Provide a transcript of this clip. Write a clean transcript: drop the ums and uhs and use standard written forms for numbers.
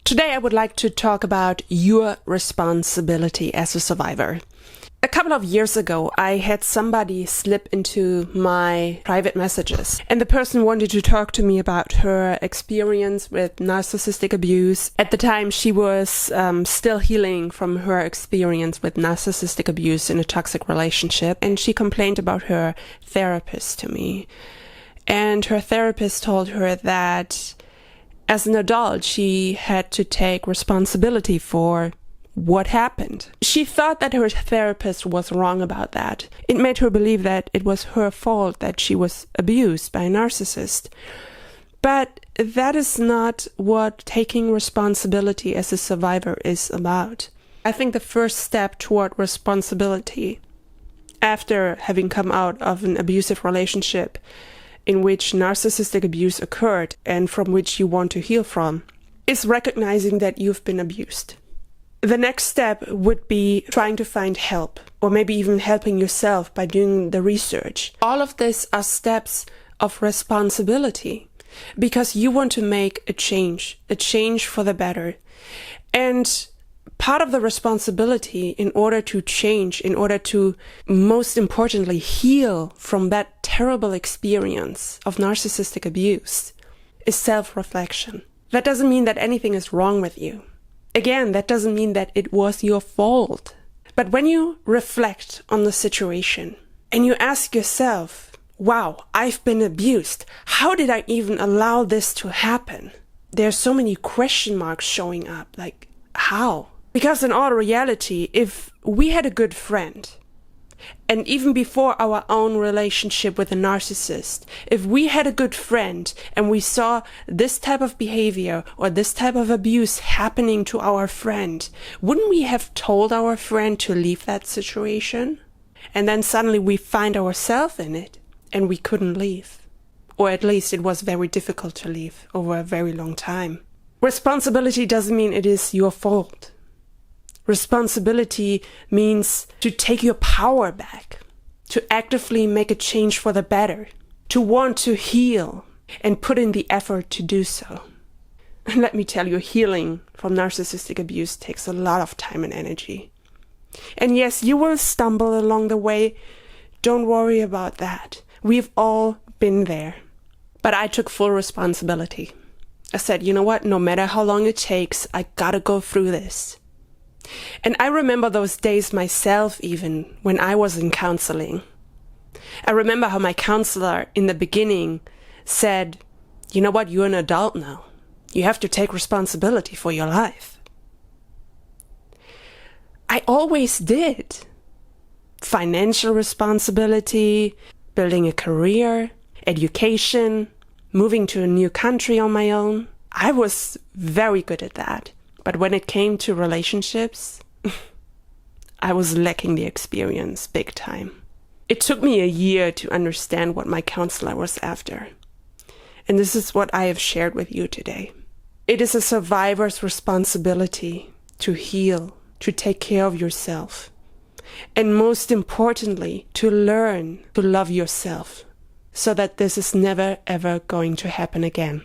Today I would like to talk about your responsibility as a survivor. A couple of years ago, I had somebody slip into my private messages, and the person wanted to talk to me about her experience with narcissistic abuse. At the time, she was still healing from her experience with narcissistic abuse in a toxic relationship, and she complained about her therapist to me. And her therapist told her that as an adult, she had to take responsibility for what happened. She thought that her therapist was wrong about that. It made her believe that it was her fault that she was abused by a narcissist. But that is not what taking responsibility as a survivor is about. I think the first step toward responsibility, after having come out of an abusive relationship in which narcissistic abuse occurred and from which you want to heal from, is recognizing that you've been abused. The next step would be trying to find help, or maybe even helping yourself by doing the research. All of these are steps of responsibility, because you want to make a change for the better. And part of the responsibility in order to change, in order to, most importantly, heal from that terrible experience of narcissistic abuse, is self-reflection. That doesn't mean that anything is wrong with you. Again, that doesn't mean that it was your fault. But when you reflect on the situation and you ask yourself, wow, I've been abused. How did I even allow this to happen? There are so many question marks showing up, like, how? Because in all reality, if we had a good friend, and even before our own relationship with a narcissist, if we had a good friend and we saw this type of behavior or this type of abuse happening to our friend, wouldn't we have told our friend to leave that situation? And then suddenly we find ourselves in it and we couldn't leave. Or at least it was very difficult to leave over a very long time. Responsibility doesn't mean it is your fault. Responsibility means to take your power back, to actively make a change for the better, to want to heal and put in the effort to do so. And let me tell you, healing from narcissistic abuse takes a lot of time and energy. And yes, you will stumble along the way. Don't worry about that. We've all been there. But I took full responsibility. I said, you know what? No matter how long it takes, I gotta go through this. And I remember those days myself, even when I was in counseling. I remember how my counselor in the beginning said, you know what, you're an adult now. You have to take responsibility for your life. I always did. Financial responsibility, building a career, education, moving to a new country on my own. I was very good at that. But when it came to relationships, I was lacking the experience big time. It took me a year to understand what my counselor was after. And this is what I have shared with you today. It is a survivor's responsibility to heal, to take care of yourself. And most importantly, to learn to love yourself so that this is never ever going to happen again.